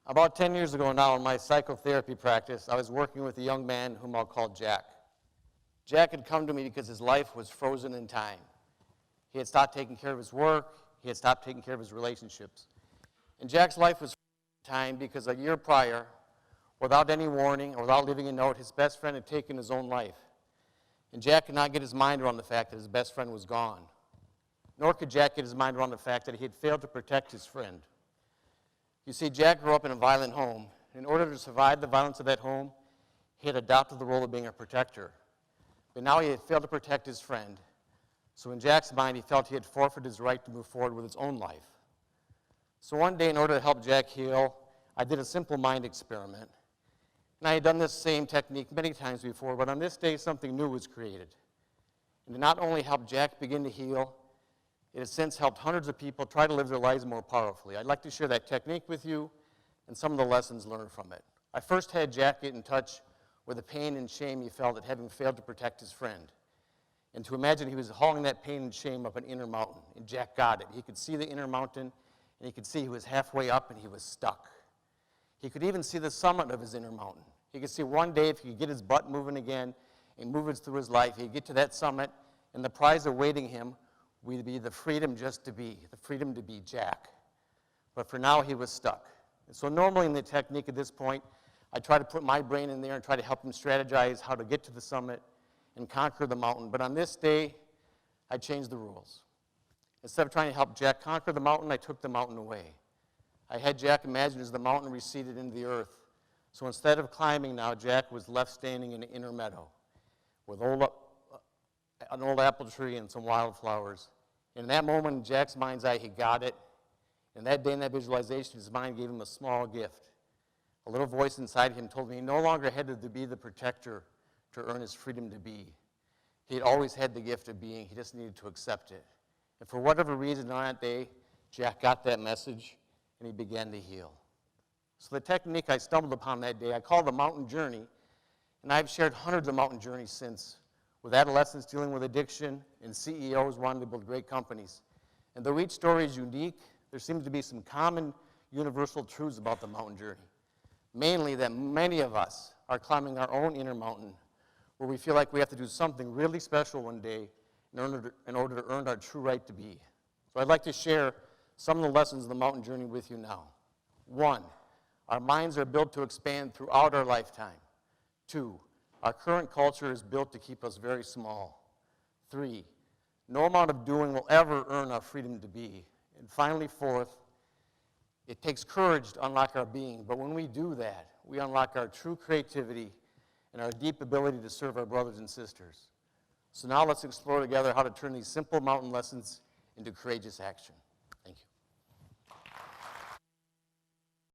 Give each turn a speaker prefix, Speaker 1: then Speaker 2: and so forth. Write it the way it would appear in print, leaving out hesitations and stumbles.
Speaker 1: About 10 years ago now in my psychotherapy practice, I was working with a young man whom I'll call Jack. Jack had come to me because his life was frozen in time. He had stopped taking care of his work. He had stopped taking care of his relationships. And Jack's life was frozen in time because a year prior, without any warning or without leaving a note, his best friend had taken his own life. And Jack could not get his mind around the fact that his best friend was gone. Nor could Jack get his mind around the fact that he had failed to protect his friend. You see, Jack grew up in a violent home. In order to survive the violence of that home, he had adopted the role of being a protector. But now he had failed to protect his friend. So in Jack's mind, he felt he had forfeited his right to move forward with his own life. So one day, in order to help Jack heal, I did a simple mind experiment. And I had done this same technique many times before, but on this day, something new was created. And to not only help Jack begin to heal, it has since helped hundreds of people try to live their lives more powerfully. I'd like to share that technique with you and some of the lessons learned from it. I first had Jack get in touch with the pain and shame he felt at having failed to protect his friend. And to imagine he was hauling that pain and shame up an inner mountain, and Jack got it. He could see the inner mountain, and he could see he was halfway up and he was stuck. He could even see the summit of his inner mountain. He could see one day if he could get his butt moving again and move it through his life, he'd get to that summit, and the prize awaiting him would be the freedom just to be, the freedom to be Jack. But for now, he was stuck. And so normally in the technique at this point, I try to put my brain in there and try to help him strategize how to get to the summit and conquer the mountain. But on this day, I changed the rules. Instead of trying to help Jack conquer the mountain, I took the mountain away. I had Jack imagine as the mountain receded into the earth. So instead of climbing now, Jack was left standing in an inner meadow with an old apple tree and some wildflowers. And in that moment, in Jack's mind's eye, he got it. And that day in that visualization, his mind gave him a small gift. A little voice inside him told him he no longer had to be the protector to earn his freedom to be. He had always had the gift of being. He just needed to accept it. And for whatever reason on that day, Jack got that message, and he began to heal. So the technique I stumbled upon that day, I call the mountain journey, and I've shared hundreds of mountain journeys since, with adolescents dealing with addiction and CEOs wanting to build great companies. And though each story is unique, there seems to be some common universal truths about the mountain journey. Mainly that many of us are climbing our own inner mountain where we feel like we have to do something really special one day in order to earn our true right to be. So I'd like to share some of the lessons of the mountain journey with you now. 1, our minds are built to expand throughout our lifetime. 2, our current culture is built to keep us very small. 3, no amount of doing will ever earn our freedom to be. And finally, 4th, it takes courage to unlock our being, but when we do that, we unlock our true creativity and our deep ability to serve our brothers and sisters. So now let's explore together how to turn these simple mountain lessons into courageous action.